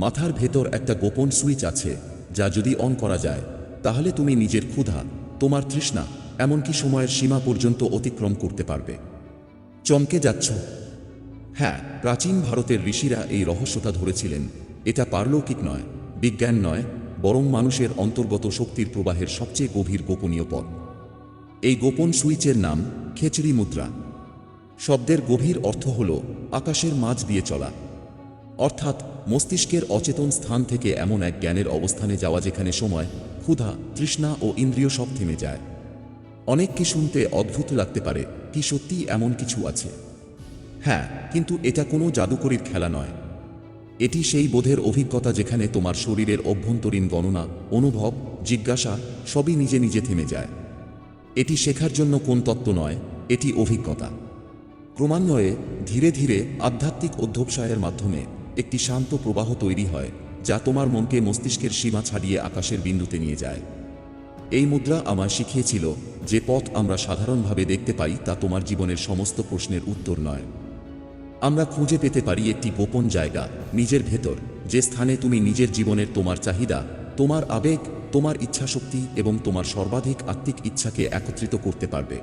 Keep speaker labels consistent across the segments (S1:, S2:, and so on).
S1: মাথার ভেতর একটা গোপন সুইচ আছে, যা যদি অন করা যায় তাহলে তুমি নিজের ক্ষুধা, তোমার তৃষ্ণা, এমনকি সময়ের সীমা পর্যন্ত অতিক্রম করতে পারবে। চমকে যাচ্ছ? হ্যাঁ, প্রাচীন ভারতের ঋষিরা এই রহস্যটা ধরেছিলেন। এটা পারলৌকিক নয়, বিজ্ঞান নয়, বরং মানুষের অন্তর্গত শক্তির প্রবাহের সবচেয়ে গভীর গোপনীয় পথ। এই গোপন সুইচের নাম খেচড়ি মুদ্রা। শব্দের গভীর অর্থ হল আকাশের মাঝ দিয়ে চলা, অর্থাৎ মস্তিষ্কের অচেতন স্থান থেকে এমন এক জ্ঞানের অবস্থানে যাওয়া যেখানে সময়, ক্ষুধা, তৃষ্ণা ও ইন্দ্রিয় সব থেমে যায়। অনেককে শুনতে অদ্ভুত লাগতে পারে, কি সত্যিই এমন কিছু আছে? হ্যাঁ, কিন্তু এটা কোনো জাদুকরীর খেলা নয়। এটি সেই বোধের অভিজ্ঞতা যেখানে তোমার শরীরের অভ্যন্তরীণ গণনা, অনুভব, জিজ্ঞাসা সবই নিজে নিজে থেমে যায়। এটি শেখার জন্য কোন তত্ত্ব নয়, এটি অভিজ্ঞতা। ক্রমান্বয়ে ধীরে ধীরে আধ্যাত্মিক অধ্যবসায়ের মাধ্যমে একটি শান্ত প্রবাহ তৈরি হয়, যা তোমার মনকে মস্তিষ্কের সীমা ছাড়িয়ে আকাশের বিন্দুতে নিয়ে যায়। এই মুদ্রা আমায় শিখিয়েছিল যে পথ আমরা সাধারণভাবে দেখতে পাই তা তোমার জীবনের সমস্ত প্রশ্নের উত্তর নয়। আমরা খুঁজে পেতে পারি একটি গোপন জায়গা নিজের ভেতর, যে স্থানে তুমি নিজের জীবনের তোমার চাহিদা, তোমার আবেগ, তোমার ইচ্ছাশক্তি এবং তোমার সর্বাধিক আত্মিক ইচ্ছাকে একত্রিত করতে পারবে।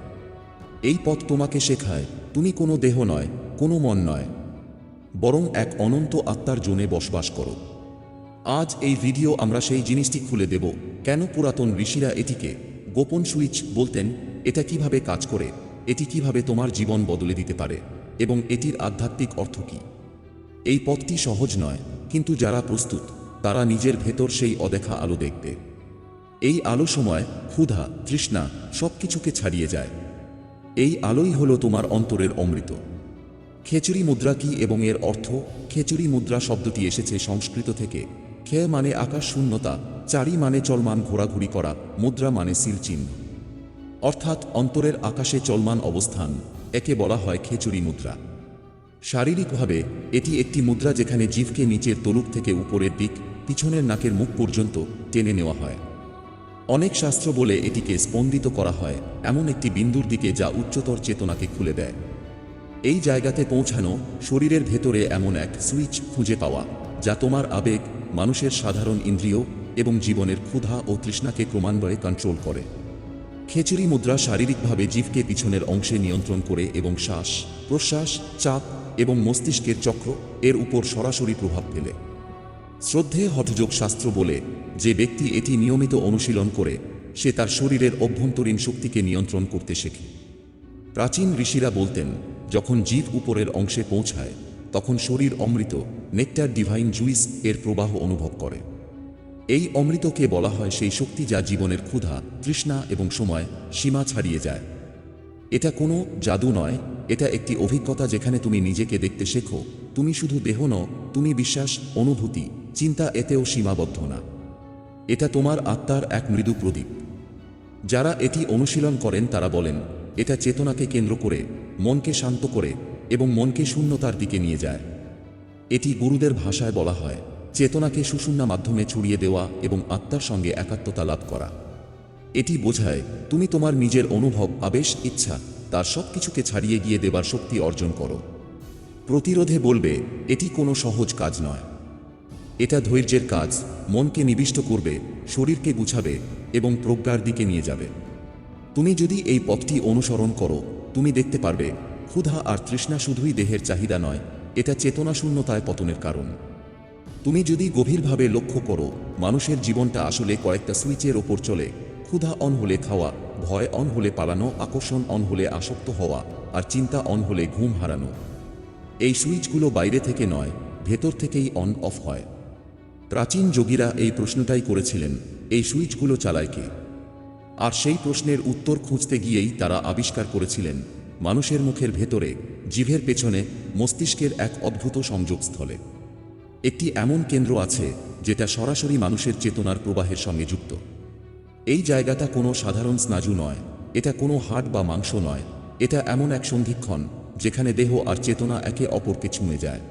S1: এই পথ তোমাকে শেখায় তুমি কোনো দেহ নয়, কোনো মন নয়, বরং এক অনন্ত আত্মার জোনে বসবাস করো। আজ এই ভিডিও আমরা সেই জিনিসটি খুলে দেব, কেন পুরাতন ঋষিরা এটিকে গোপন সুইচ বলতেন, এটা কিভাবে কাজ করে, এটি কিভাবে তোমার জীবন বদলে দিতে পারে, এবং এটির আধ্যাত্মিক অর্থ কী। এই পথটি সহজ নয়, কিন্তু যারা প্রস্তুত তারা নিজের ভেতর সেই অদেখা আলো দেখবে। এই আলো সময়, ক্ষুধা, তৃষ্ণা সবকিছুকে ছাড়িয়ে যায়। এই আলোই হলো তোমার অন্তরের অমৃত। খেচড়ি মুদ্রা কি এবং এর অর্থ? খেচড়ি মুদ্রা শব্দটি এসেছে সংস্কৃত থেকে। খে মানে আকাশ শূন্যতা, চারি মানে চলমান ঘোরাঘুরি করা, মুদ্রা মানে সিল চিহ্ন, অর্থাৎ অন্তরের আকাশে চলমান অবস্থান। একে বলা হয় খেচড়ি মুদ্রা। শারীরিকভাবে এটি একটি মুদ্রা যেখানে জিভকে নিচের তলুক থেকে উপরের দিক, পিছনের নাকের মুখ পর্যন্ত টেনে নেওয়া হয়। অনেক শাস্ত্র বলে এটিকে স্পন্দিত করা হয় এমন একটি বিন্দুর দিকে যা উচ্চতর চেতনাকে খুলে দেয়। এই জায়গাতে পৌঁছানো, শরীরের ভেতরে এমন এক সুইচ খুঁজে পাওয়া যা তোমার আবেগ, মানুষের সাধারণ ইন্দ্রিয় এবং জীবনের ক্ষুধা ও তৃষ্ণাকে ক্রমান্বয়ে কন্ট্রোল করে। খেচড়ি মুদ্রা শারীরিকভাবে জিভকে পিছনের অংশে নিয়ন্ত্রণ করে এবং শ্বাস, প্রশ্বাস, চাপ এবং মস্তিষ্কের চক্র এর উপর সরাসরি প্রভাব ফেলে। শ্রদ্ধেয় হঠযোগ শাস্ত্র বলে যে ব্যক্তি এটি নিয়মিত অনুশীলন করে সে তার শরীরের অভ্যন্তরীণ শক্তিকে নিয়ন্ত্রণ করতে শেখে। প্রাচীন ঋষিরা বলতেন, যখন জীব উপরের অংশে পৌঁছায় তখন শরীর অমৃত, নেকটার ডিভাইন জুইস এর প্রবাহ অনুভব করে। এই অমৃতকে বলা হয় সেই শক্তি যা জীবনের ক্ষুধা, তৃষ্ণা এবং সময় সীমা ছাড়িয়ে যায়। এটা কোনো জাদু নয়, এটা একটি অভিজ্ঞতা যেখানে তুমি নিজেকে দেখতে শেখো তুমি শুধু দেহ নও, তুমি বিশ্বাস, অনুভূতি, চিন্তা এতেও সীমাবদ্ধ না। এটা তোমার আত্মার এক মৃদু প্রদীপ। যারা এটি অনুশীলন করেন তারা বলেন এটা চেতনাকে কেন্দ্র করে, মনকে শান্ত করে এবং মনকে শূন্যতার দিকে নিয়ে যায়। এটি গুরুদের ভাষায় বলা হয় চেতনাকে সুষুম্না মাধ্যমে ছড়িয়ে দেওয়া এবং আত্মার সঙ্গে একাত্মতা লাভ করা। এটি বোঝায় তুমি তোমার নিজের অনুভব, আবেশ, ইচ্ছা তার সব কিছুকে ছাড়িয়ে গিয়ে দেবার শক্তি অর্জন করো। প্রতিরোধে বলবে এটি কোনো সহজ কাজ নয়। এটা ধৈর্যের কাজ, মনকে নিবিষ্ট করবে, শরীরকে গুছাবে এবং প্রজ্ঞার দিকে নিয়ে যাবে। তুমি যদি এই পথটি অনুসরণ করো তুমি দেখতে পারবে ক্ষুধা আর তৃষ্ণা শুধুই দেহের চাহিদা নয়, এটা চেতনা শূন্যতায় পতনের কারণ। তুমি যদি গভীরভাবে লক্ষ্য করো মানুষের জীবনটা আসলে কয়েকটা সুইচের ওপর চলে। ক্ষুধা অন হলে খাওয়া, ভয় অন হলে পালানো, আকর্ষণ অন হলে আসক্ত হওয়া, আর চিন্তা অন হলে ঘুম হারানো। এই সুইচগুলো বাইরে থেকে নয়, ভেতর থেকেই অন অফ হয়। প্রাচীন যোগীরা এই প্রশ্নটাই করেছিলেন, এই সুইচগুলো চালায় কে? আর সেই প্রশ্নের উত্তর খুঁজতে গিয়েই তারা আবিষ্কার করেছিলেন মানুষের মুখের ভেতরে, জিভের পেছনে, মস্তিষ্কের এক অদ্ভুত সংযোগস্থলে একটি এমন কেন্দ্র আছে যেটা সরাসরি মানুষের চেতনার প্রবাহের সঙ্গে যুক্ত। এই জায়গাটা কোনো সাধারণ স্নায়ু নয়, এটা কোনো হাড় বা মাংস নয়, এটা এমন এক সন্ধিক্ষণ যেখানে দেহ আর চেতনা একে অপরকে ছুঁয়ে যায়।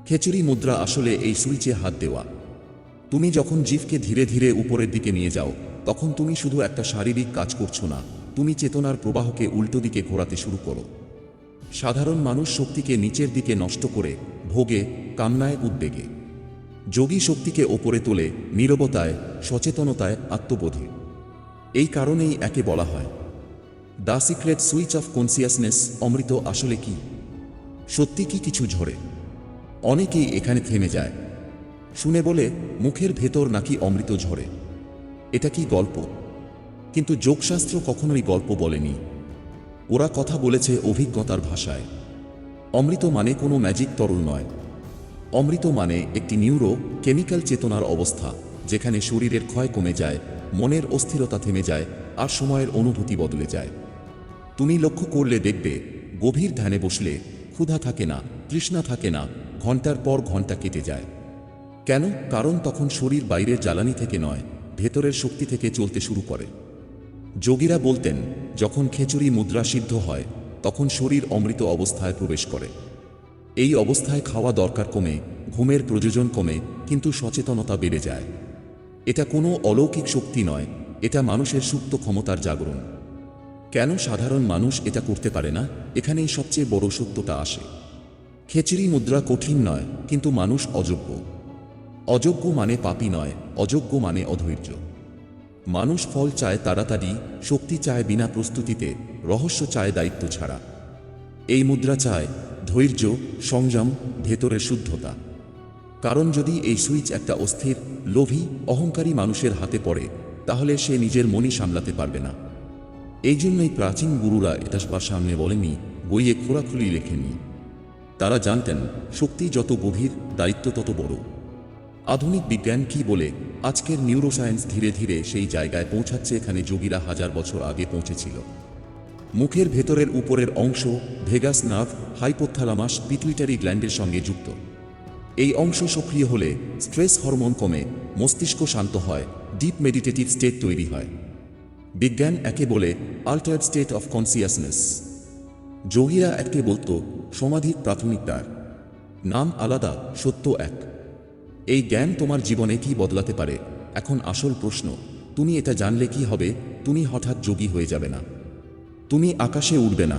S1: খেচড়ি মুদ্রা আসলে এই সুইচে হাত দেওয়া। তুমি যখন জিভকে ধীরে ধীরে উপরের দিকে নিয়ে যাও তখন তুমি শুধু একটা শারীরিক কাজ করছো না, তুমি চেতনার প্রবাহকে উল্টো দিকে ঘোরাতে শুরু করো। সাধারণ মানুষ শক্তিকে নিচের দিকে নষ্ট করে, ভোগে, কামনায়, উদ্বেগে। যোগী শক্তিকে ওপরে তোলে নীরবতায়, সচেতনতায়, আত্মবোধে। এই কারণেই একে বলা হয় the secret switch of consciousness. অমৃত আসলে কি? সত্যি কি কিছু ঝরে? অনেকেই এখানে থেমে যায়, শুনে বলে মুখের ভেতর নাকি অমৃত ঝরে। এটা কি গল্প? কিন্তু যোগশাস্ত্র কখনোই গল্প বলেনি। ওরা কথা বলেছে অভিজ্ঞতার ভাষায়। অমৃত মানে কোনো ম্যাজিক তরল নয়। অমৃত মানে একটি নিউরো কেমিক্যাল চেতনার অবস্থা, যেখানে শরীরের ক্ষয় কমে যায়, মনের অস্থিরতা থেমে যায়, আর সময়ের অনুভূতি বদলে যায়। তুমি লক্ষ্য করলে দেখবে, গভীর ধ্যানে বসলে ক্ষুধা থাকে না, তৃষ্ণা থাকে না, ঘন্টার পর ঘন্টা কেটে যায়। কেন? কারণ তখন শরীর বাইরের জ্বালানি থেকে নয়, ভেতরের শক্তি থেকে চলতে শুরু করে। যোগীরা বলতেন, যখন খেচুড়ি মুদ্রা সিদ্ধ হয় তখন শরীর অমৃত অবস্থায় প্রবেশ করে। এই অবস্থায় খাওয়া দরকার কমে, ঘুমের প্রয়োজন কমে, কিন্তু সচেতনতা বেড়ে যায়। এটা কোনো অলৌকিক শক্তি নয়, এটা মানুষের সুপ্ত ক্ষমতার জাগরণ। কেন সাধারণ মানুষ এটা করতে পারে না? এখানেই সবচেয়ে বড় সত্যটা আসে। খেচুড়ি মুদ্রা কঠিন নয়, কিন্তু মানুষ অযোগ্য। অযোগ্য মানে পাপী নয়, অযোগ্য মানে অধৈর্য। মানুষ ফল চায় তাড়াতাড়ি, শক্তি চায় বিনা প্রস্তুতিতে, রহস্য চায় দায়িত্ব ছাড়া। এই মুদ্রা চায় ধৈর্য, সংযম, ভেতরের শুদ্ধতা। কারণ যদি এই সুইচ একটা অস্থির, লোভী, অহংকারী মানুষের হাতে পড়ে, তাহলে সে নিজের মনই সামলাতে পারবে না। এই জন্যই প্রাচীন গুরুরা এটা সবার সামনে বলেনি, বইয়ে খোলাখুলি লেখেননি। তারা জানতেন, শক্তি যত গভীর, দায়িত্ব তত বড়। আধুনিক বিজ্ঞান কি বলে? আজকের নিউরোসায়েন্স ধীরে ধীরে সেই জায়গায় পৌঁছাচ্ছে এখানে যোগীরা হাজার বছর আগে পৌঁছেছিল। মুখের ভেতরের উপরের অংশ ভেগাস নার্ভ, হাইপোথ্যালামাস, পিটুইটারি গ্ল্যান্ডের সঙ্গে যুক্ত। এই অংশ সক্রিয় হলে স্ট্রেস হরমোন কমে, মস্তিষ্ক শান্ত হয়, ডিপ মেডিটেটিভ স্টেট তৈরি হয়। বিজ্ঞান একে বলে আল্টার্ড স্টেট অফ কনসিয়াসনেস। যোগীরা একে বলতো সমাধির প্রাথমিক দ্বার। নাম আলাদা, সত্য এক। এই জ্ঞান তোমার জীবনে কি বদলাতে পারে? এখন আসল প্রশ্ন, তুমি এটা জানলে কি হবে? তুমি হঠাৎ যোগী হয়ে যাবে না, তুমি আকাশে উড়বে না,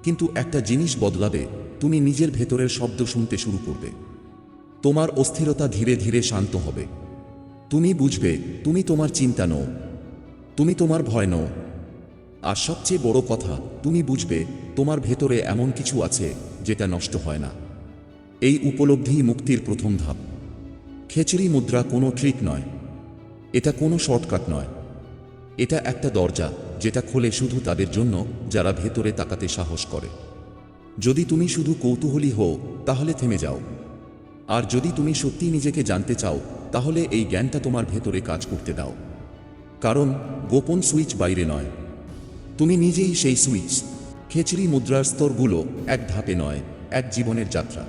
S1: কিন্তু একটা জিনিস বদলাবে, তুমি নিজের ভেতরের শব্দ শুনতে শুরু করবে। তোমার অস্থিরতা ধীরে ধীরে শান্ত হবে। তুমি বুঝবে তুমি তোমার চিন্তা নও, তুমি তোমার ভয় নও। আর সবচেয়ে বড় কথা, তুমি বুঝবে তোমার ভেতরে এমন কিছু আছে যেটা নষ্ট হয় না। এই উপলব্ধিই মুক্তির প্রথম ধাপ। খেচুড়ি মুদ্রা কোনো ট্রিক নয়, এটা কোনো শর্টকাট নয়। এটা একটা দরজা, যেটা খোলে শুধু তাদের জন্য যারা ভেতরে তাকাতে সাহস করে। যদি তুমি শুধু কৌতূহলী হও, তাহলে থেমে যাও। আর যদি তুমি সত্যি নিজেকে জানতে চাও, তাহলে এই জ্ঞানটা তোমার ভেতরে কাজ করতে দাও। কারণ গোপন সুইচ বাইরে নয়, তুমি নিজেই সেই সুইচ। খেচুড়ি মুদ্রার স্তরগুলো এক ধাপে নয়, এক জীবনের যাত্রা।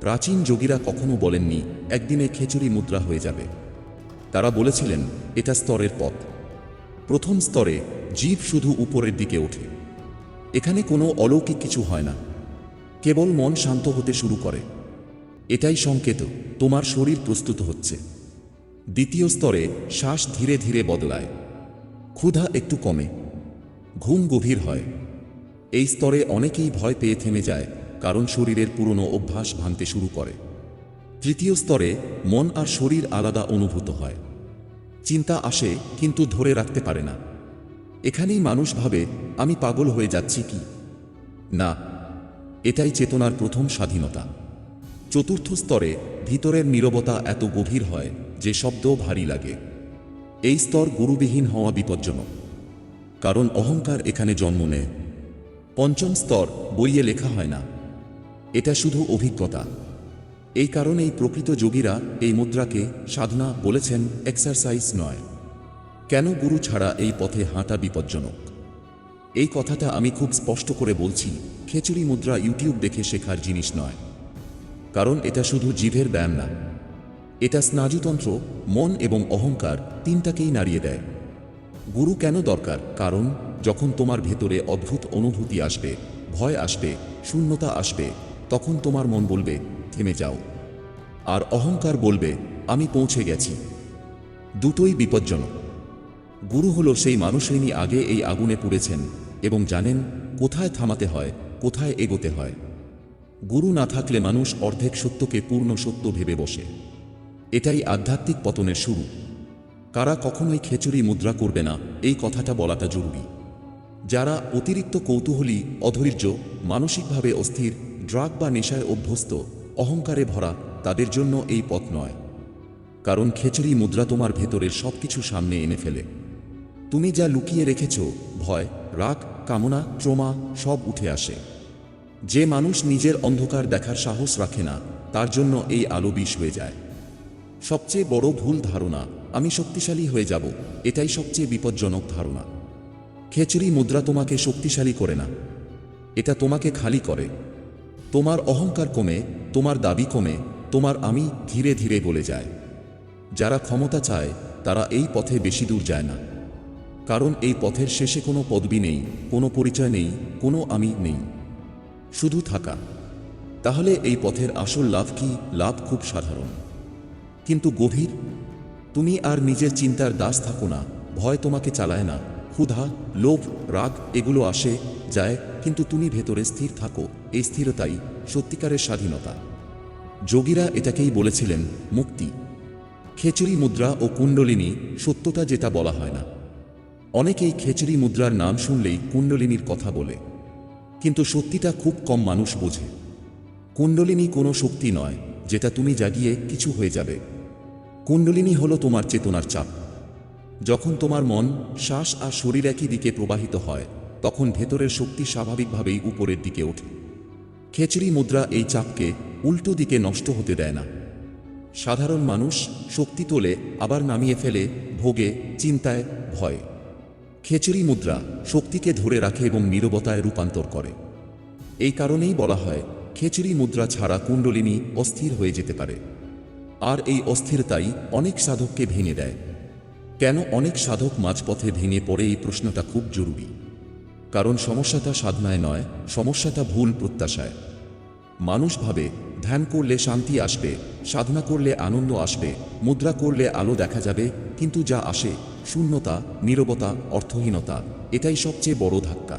S1: প্রাচীন যোগীরা কখনো বলেননি একদিনে খেচুড়ি মুদ্রা হয়ে যাবে। তারা বলেছিলেন এটা স্তরের পথ। প্রথম স্তরে জীব শুধু উপরের দিকে ওঠে। এখানে কোনো অলৌকিক কিছু হয় না, কেবল মন শান্ত হতে শুরু করে। এটাই সংকেত তোমার শরীর প্রস্তুত হচ্ছে। দ্বিতীয় স্তরে শ্বাস ধীরে ধীরে বদলায়, ক্ষুধা একটু কমে, ঘুম গভীর হয়। এই স্তরে অনেকেই ভয় পেয়ে থেমে যায়, কারণ শরীরের পুরনো অভ্যাস ভাঙতে শুরু করে। তৃতীয় স্তরে মন আর শরীর আলাদা অনুভূত হয়। চিন্তা আসে, কিন্তু ধরে রাখতে পারে না। এখানেই মানুষ ভাবে আমি পাগল হয়ে যাচ্ছি কি না। এটাই চেতনার প্রথম স্বাধীনতা। চতুর্থ স্তরে ভিতরের নীরবতা এত গভীর হয় যে শব্দও ভারী লাগে। এই স্তর গুরুবিহীন হওয়া বিপজ্জনক, কারণ অহংকার এখানে জন্ম নেয়। পঞ্চম স্তর বইয়ে লেখা হয় না, এটা শুধু অভিজ্ঞতা। এই কারণেই প্রকৃত যোগীরা এই মুদ্রাকে সাধনা বলেছেন, এক্সারসাইজ নয়। কেন? গুরু ছাড়া এই পথে হাঁটা বিপজ্জনক। এই কথাটা আমি খুব স্পষ্ট করে বলছি। খেচুড়ি মুদ্রা ইউটিউব দেখে শেখার জিনিস নয়, কারণ এটা শুধু জিভের ব্যায়াম না। এটা স্নায়ুতন্ত্র, মন এবং অহংকার তিনটাকেই নাড়িয়ে দেয়। গুরু কেন দরকার? কারণ যখন তোমার ভেতরে অদ্ভুত অনুভূতি আসবে, ভয় আসবে, শূন্যতা আসবে, তখন তোমার মন বলবে থেমে যাও, আর অহংকার বলবে আমি পৌঁছে গেছি। দুটোই বিপজ্জনক। গুরু হলো সেই মানুষ, যিনি আগে এই আগুনে পুড়েছেন এবং জানেন কোথায় থামাতে হয়, কোথায় এগোতে হয়। গুরু না থাকলে মানুষ অর্ধেক সত্যকে পূর্ণ সত্য ভেবে বসে। এটাই আধ্যাত্মিক পতনের শুরু। কারা কখনোই খেচুরি মুদ্রা করবে না, এই কথাটা বলাটা জরুরি। যারা অতিরিক্ত কৌতূহলী, অধৈর্য, মানসিকভাবে অস্থির, ড্রাগ বা নেশায় অভ্যস্ত, অহংকারে ভরা, তাদের জন্য এই পথ নয়। কারণ খেচুরি মুদ্রা তোমার ভেতরের সবকিছু সামনে এনে ফেলে। তুমি যা লুকিয়ে রেখেছ, ভয়, রাগ, কামনা, ট্রমা, সব উঠে আসে। যে মানুষ নিজের অন্ধকার দেখার সাহস রাখে না, তার জন্য এই আলো বিষ হয়ে যায়। সবচেয়ে বড় ভুল ধারণা, আমি শক্তিশালী হয়ে যাব, এটাই সবচেয়ে বিপজ্জনক ধারণা। খেচুরি মুদ্রা তোমাকে শক্তিশালী করে না, এটা তোমাকে খালি করে। তোমার অহংকার কমে, তোমার দাবি কমে, তোমার আমি ধীরে ধীরে গলে যায়। যারা ক্ষমতা চায় তারা এই পথে বেশি দূর যায় না, কারণ এই পথের শেষে কোনো পদবি নেই, কোনো পরিচয় নেই, কোনো আমি নেই, শুধু থাকা। তাহলে এই পথের আসল লাভ কি? লাভ খুব সাধারণ কিন্তু গভীর। তুমি আর নিজের চিন্তার দাস থাকো না, ভয় তোমাকে চালায় না, ক্ষুধা, লোভ, রাগ এগুলো আসে যায়, কিন্তু তুমি ভেতরে স্থির থাকো। এই স্থিরতাই সত্যিকারের স্বাধীনতা। যোগীরা এটাকেই বলেছিলেন মুক্তি। খেচুরি মুদ্রা ও কুণ্ডলিনী, সত্যটা যেটা বলা হয় না। অনেকেই খেচুরি মুদ্রার নাম শুনলেই কুণ্ডলিনীর কথা বলে, কিন্তু সত্যিটা খুব কম মানুষ বোঝে। কুণ্ডলিনী কোনো শক্তি নয় যেটা তুমি জাগিয়ে কিছু হয়ে যাবে। কুণ্ডলিনী হলো তোমার চেতনার চাপ। যখন তোমার মন, শ্বাস আর শরীর একই দিকে প্রবাহিত হয়, তখন ভেতরের শক্তি স্বাভাবিকভাবেই উপরের দিকে ওঠে। খেচুরি মুদ্রা এই চাপকে উল্টো দিকে নষ্ট হতে দেয় না। সাধারণ মানুষ শক্তি তোলে আবার নামিয়ে ফেলে, ভোগে, চিন্তায়, ভয়ে। খেচুরি মুদ্রা শক্তিকে ধরে রাখে এবং নীরবতায় রূপান্তর করে। এই কারণেই বলা হয় খেচুরি মুদ্রা ছাড়া কুণ্ডলিনী অস্থির হয়ে যেতে পারে। আর এই অস্থিরতাই অনেক সাধককে ভেঙে দেয়। কেন অনেক সাধক মাঝপথে ভেঙে পড়ে, এই প্রশ্নটা খুব জরুরি। কারণ সমস্যাটা সাধনায় নয়, সমস্যাটা ভুল প্রত্যাশায়। মানুষ ভাবে ধ্যান করলে শান্তি আসবে, সাধনা করলে আনন্দ আসবে, মুদ্রা করলে আলো দেখা যাবে, কিন্তু যা আসে শূন্যতা, নীরবতা, অর্থহীনতা। এটাই সবচেয়ে বড় ধাক্কা।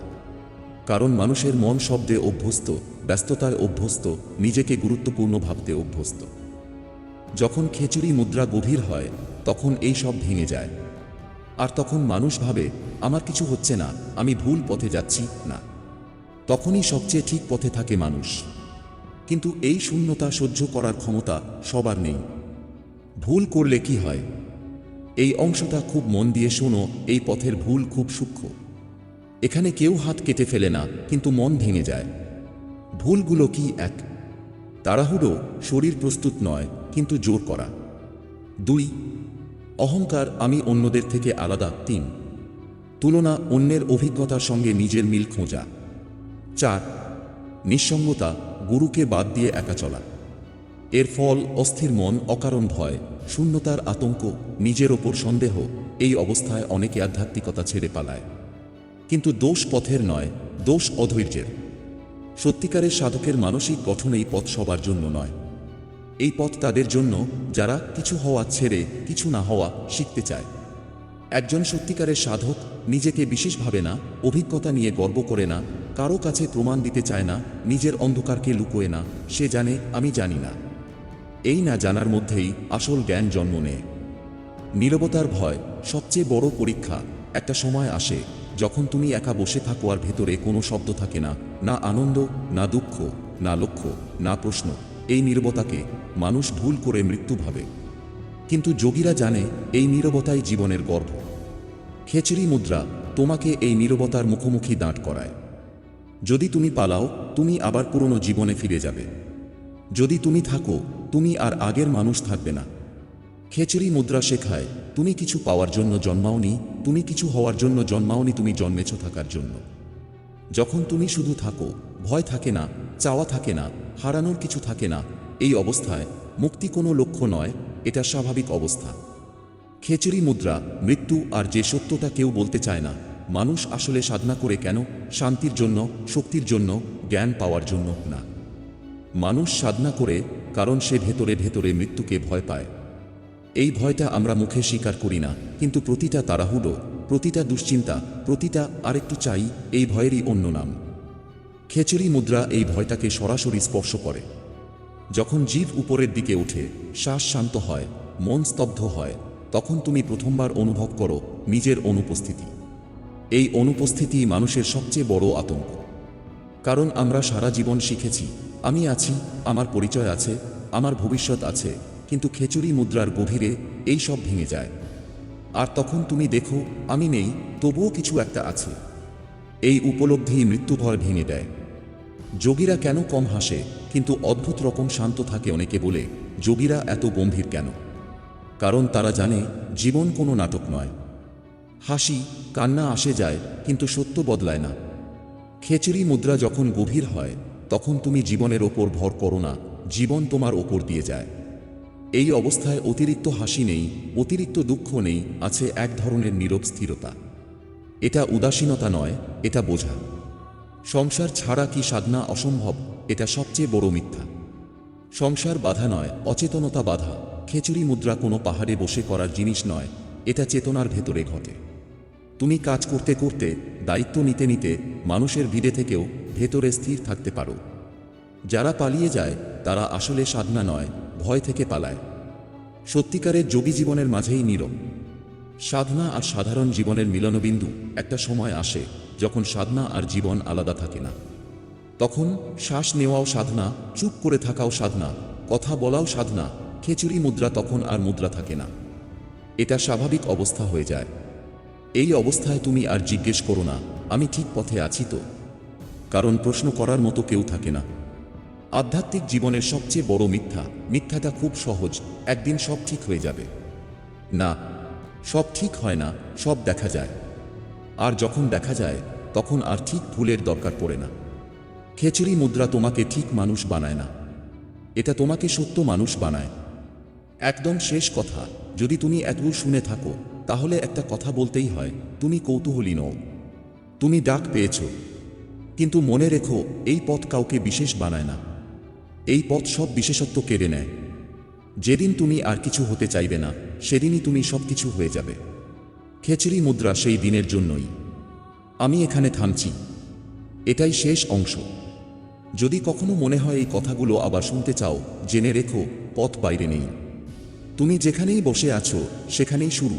S1: কারণ মানুষের মন শব্দে অভ্যস্ত, ব্যস্ততায় অভ্যস্ত, নিজেকে গুরুত্বপূর্ণ ভাবতে অভ্যস্ত। যখন খেচুরি মুদ্রা গভীর হয়, তখন এই সব ভেঙে যায়। আর তখন মানুষ ভাবে আমার কিছু হচ্ছে না, আমি ভুল পথে যাচ্ছি না। তখনই সবচেয়ে ঠিক পথে থাকে মানুষ। কিন্তু এই শূন্যতা সহ্য করার ক্ষমতা সবার নেই। ভুল করলে কি হয়? এই অংশটা খুব মন দিয়ে শোনো, এই পথের ভুল খুব সূক্ষ্ম। এখানে কেউ হাত কেটে ফেলে না, কিন্তু মন ভেঙে যায়। ভুলগুলো কি? 1, তাড়াহুড়ো, শরীর প্রস্তুত নয় কিন্তু জোর করা। 2, অহংকার, আমি অন্যদের থেকে আলাদা। 3, তুলনা, অন্যের অভিজ্ঞতার সঙ্গে নিজের মিল খোঁজা। 4, নিঃসঙ্গতা, গুরুকে বাদ দিয়ে একা চলা। এর ফল অস্থির মন, অকারণ ভয়, শূন্যতার আতঙ্ক, নিজের ওপর সন্দেহ। এই অবস্থায় অনেকে আধ্যাত্মিকতা ছেড়ে পালায়। কিন্তু দোষ পথের নয়, দোষ অধৈর্যের। সত্যিকারের সাধকের মানসিক গঠন এই পথ সবার জন্য নয়। এই পথ তাদের জন্য যারা কিছু হওয়া ছেড়ে কিছু না হওয়া শিখতে চায়। একজন সত্যিকারের সাধক নিজেকে বিশেষ ভাবে না, অভিজ্ঞতা নিয়ে গর্ব করে না, কারো কাছে প্রমাণ দিতে চায় না, নিজের অন্ধকারকে লুকোয় না। সে জানে আমি জানি না। এই না জানার মধ্যেই আসল জ্ঞান জন্ম নেয়। নীরবতার ভয় সবচেয়ে বড় পরীক্ষা। একটা সময় আসে যখন তুমি একা বসে থাকো আর ভেতরে কোনো শব্দ থাকে না, না আনন্দ, না দুঃখ, না লক্ষ্য, না প্রশ্ন। এই নীরবতাকে মানুষ ভুল করে মৃত্যু ভাবে, কিন্তু যোগীরা জানে এই নীরবতাই জীবনের গর্ভ। খেচুরি মুদ্রা তোমাকে এই নীরবতার মুখোমুখি দাঁড় করায়। যদি তুমি পালাও, তুমি আবার পুরনো জীবনে ফিরে যাবে। যদি তুমি থাকো, তুমি আর আগের মানুষ থাকবে না। খেচুরি মুদ্রা শেখায় তুমি কিছু পাওয়ার জন্য জন্মাওনি, তুমি কিছু হওয়ার জন্য জন্মাওনি, তুমি জন্মেছ থাকার জন্য। যখন তুমি শুধু থাকো, ভয় থাকে না, চাওয়া থাকে না, হারানোর কিছু থাকে না। এই অবস্থায় মুক্তি কোনো লক্ষ্য নয়, এটা স্বাভাবিক অবস্থা। খেচুরি মুদ্রা মৃত্যু, আর যে সত্যটা কেউ বলতে চায় না। মানুষ আসলে সাধনা করে কেন? শান্তির জন্য, শক্তির জন্য, জ্ঞান পাওয়ার জন্য না। মানুষ সাধনা করে কারণ সে ভেতরে ভেতরে মৃত্যুকে ভয় পায়। এই ভয়টা আমরা মুখে স্বীকার করি না, কিন্তু প্রতিটা তাড়াহুড়ো, প্রতিটা দুশ্চিন্তা, প্রতিটা আরেকটু চাই, এই ভয়েরই অন্য নাম। খেচুরি মুদ্রা এই ভয়টাকে সরাসরি স্পর্শ করে। যখন জিভ উপরের দিকে ওঠে, শ্বাস শান্ত হয়, মন স্তব্ধ হয়, তখন তুমি প্রথমবার অনুভব করো নিজের অনুপস্থিতি। এই অনুপস্থিতি মানুষের সবচেয়ে বড় আতঙ্ক। কারণ আমরা সারা জীবন শিখেছি আমি আছি, আমার পরিচয় আছে, আমার ভবিষ্যৎ আছে, কিন্তু খেচুরি মুদ্রার গভীরে এই সব ভেঙে যায়। আর তখন তুমি দেখো আমি নেই, তবুও কিছু একটা আছে। এই উপলব্ধি মৃত্যুভয় ভেঙে দেয়। যোগীরা কেন কম হাসে কিন্তু অদ্ভুত রকম শান্ত থাকে? অনেকে বলে যোগীরা এত গম্ভীর কেন? কারণ তারা জানে জীবন কোনো নাটক নয়। হাসি কান্না আসে যায়, কিন্তু সত্য বদলায় না। খেচুরি মুদ্রা যখন গভীর হয় তখন তুমি জীবনের ওপর ভর করো না, জীবন তোমার ওপর দিয়ে যায়। এই অবস্থায় অতিরিক্ত হাসি নেই, অতিরিক্ত দুঃখ নেই, আছে এক ধরনের নীরব স্থিরতা। এটা উদাসীনতা নয়, এটা বোঝা। সংসার ছাড়া কি সাধনা অসম্ভব? এটা সবচেয়ে বড় মিথ্যা। সংসার বাধা নয়, অচেতনতা বাধা। খেচুরি মুদ্রা কোনো পাহাড়ে বসে করার জিনিস নয়, এটা চেতনার ভেতরে ঘটে। তুমি কাজ করতে করতে, দায়িত্ব নিতে নিতে মানুষের ভিড়ে থেকেও ভেতরে স্থির থাকতে পারো। যারা পালিয়ে যায় তারা আসলে সাধনা নয়, ভয় থেকে পালায়। সত্যিকারের যোগী জীবনের মাঝেই নীরব। সাধনা আর সাধারণ জীবনের মিলনবিন্দু একটা সময় আসে যখন সাধনা আর জীবন আলাদা থাকে না। তখন শ্বাস নেওয়াও সাধনা, চুপ করে থাকাও সাধনা, কথা বলাও সাধনা। খেচুরি মুদ্রা তখন আর মুদ্রা থাকে না, এটা স্বাভাবিক অবস্থা হয়ে যায়। এই অবস্থায় তুমি আর জিজ্ঞেস করো না আমি ঠিক পথে আছি তো, কারণ প্রশ্ন করার মতো কেউ থাকে না। আধ্যাত্মিক জীবনের সবচেয়ে বড় মিথ্যাটা খুব সহজ, একদিন সব ঠিক হয়ে যাবে। না, সব ঠিক হয় না, সব দেখা যায়। আর যখন দেখা যায় তখন আর ঠিক ভুলের দরকার পড়ে না। খেচুরি মুদ্রা তোমাকে ঠিক মানুষ বানায় না, এটা তোমাকে সত্য মানুষ বানায়। একদম শেষ কথা, যদি তুমি এতদূর শুনে থাকো তাহলে একটা কথা বলতেই হয়, তুমি কৌতূহলী নও। তুমি ডাক পেয়েছ, কিন্তু মনে রেখো এই পথ কাউকে বিশেষ বানায় না। এই পথ সব বিশেষত্ব কেড়ে নেয়। যেদিন তুমি আর কিছু হতে চাইবে না সেদিনই তুমি সব কিছু হয়ে যাবে। খেচুরি মুদ্রা সেই দিনের জন্যই। আমি এখানে থামছি, এটাই শেষ অংশ। যদি কখনো মনে হয় এই কথাগুলো আবার শুনতে চাও, জেনে রেখো পথ বাইরে নেই। তুমি যেখানেই বসে আছো সেখানেই শুরু।